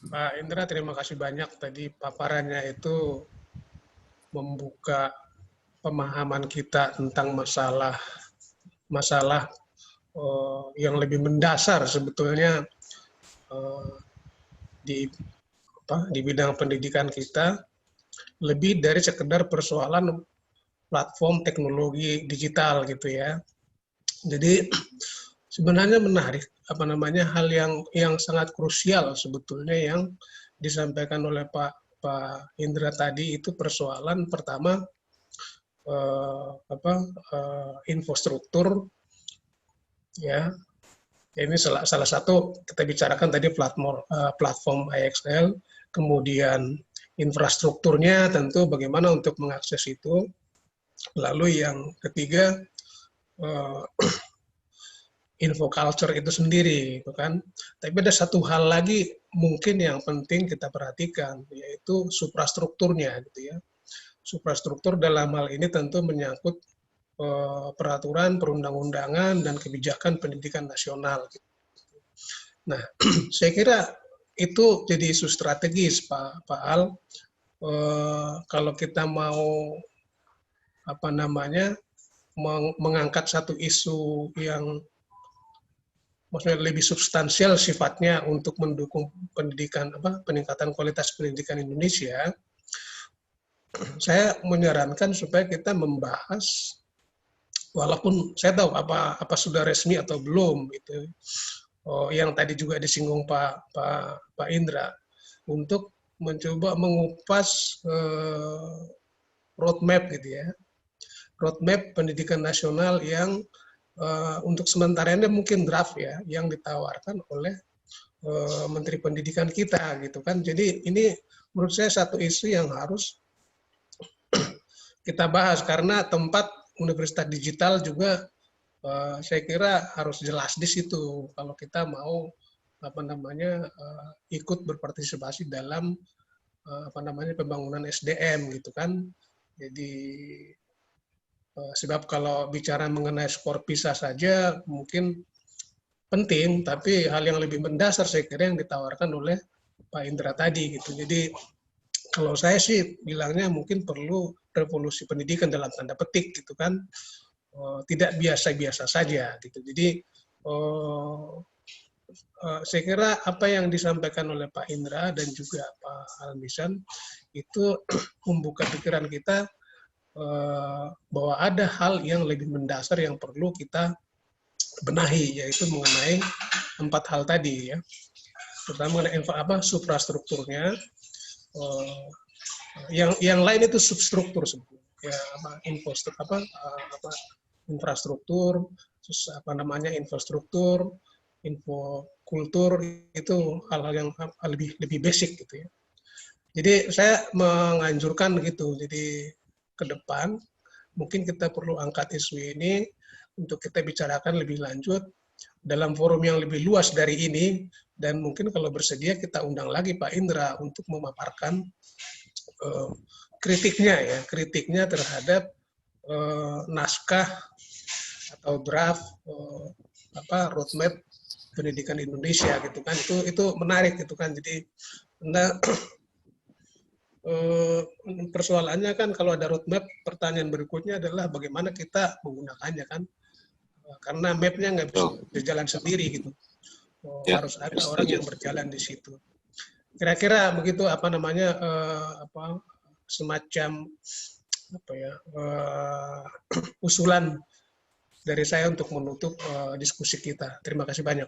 Pak Indra, terima kasih banyak tadi paparannya itu membuka pemahaman kita tentang masalah masalah yang lebih mendasar sebetulnya eh, di di bidang pendidikan kita lebih dari sekedar persoalan platform teknologi digital gitu ya. Jadi sebenarnya menarik hal yang sangat krusial sebetulnya yang disampaikan oleh Pak Indra tadi itu persoalan pertama infrastruktur ya. Ini salah satu kita bicarakan tadi platform IXL, kemudian infrastrukturnya tentu bagaimana untuk mengakses itu. Lalu yang ketiga eh, infoculture itu sendiri, gitu kan. Tapi ada satu hal lagi mungkin yang penting kita perhatikan, yaitu suprastrukturnya, gitu ya. Suprastruktur dalam hal ini tentu menyangkut peraturan perundang-undangan dan kebijakan pendidikan nasional. Nah, saya kira itu jadi isu strategis, Pak Al. Kalau kita mau mengangkat satu isu yang maksudnya lebih substansial sifatnya untuk mendukung peningkatan kualitas pendidikan Indonesia, saya menyarankan supaya kita membahas walaupun saya tahu apa sudah resmi atau belum itu yang tadi juga disinggung Pak Indra untuk mencoba mengupas roadmap gitu ya, roadmap pendidikan nasional yang untuk sementara ini mungkin draft ya, yang ditawarkan oleh Menteri Pendidikan kita gitu kan. Jadi ini menurut saya satu isu yang harus kita bahas karena tempat universitas digital juga saya kira harus jelas di situ kalau kita mau ikut berpartisipasi dalam pembangunan SDM gitu kan. Jadi sebab kalau bicara mengenai skor PISA saja mungkin penting, tapi hal yang lebih mendasar saya kira yang ditawarkan oleh Pak Indra tadi gitu. Jadi kalau saya sih bilangnya mungkin perlu revolusi pendidikan dalam tanda petik gitu kan, tidak biasa-biasa saja gitu. Jadi saya kira apa yang disampaikan oleh Pak Indra dan juga Pak Almisan itu membuka pikiran kita bahwa ada hal yang lebih mendasar yang perlu kita benahi, yaitu mengenai 4 hal tadi ya. Pertama mengenai suprastrukturnya, yang lain itu substruktur sebetulnya. Ya, infrastruktur, terus infrastruktur, info kultur itu hal-hal yang lebih basic gitu ya. Jadi saya menganjurkan gitu. Jadi ke depan mungkin kita perlu angkat isu ini untuk kita bicarakan lebih lanjut dalam forum yang lebih luas dari ini, dan mungkin kalau bersedia kita undang lagi Pak Indra untuk memaparkan kritiknya terhadap naskah atau draft roadmap pendidikan Indonesia gitu kan. Itu menarik gitu kan. Jadi persoalannya kan kalau ada roadmap, pertanyaan berikutnya adalah bagaimana kita menggunakannya kan, karena mapnya nggak bisa berjalan sendiri gitu. Harus ada orang yang berjalan di situ. Kira-kira begitu semacam usulan dari saya untuk menutup diskusi kita. Terima kasih banyak.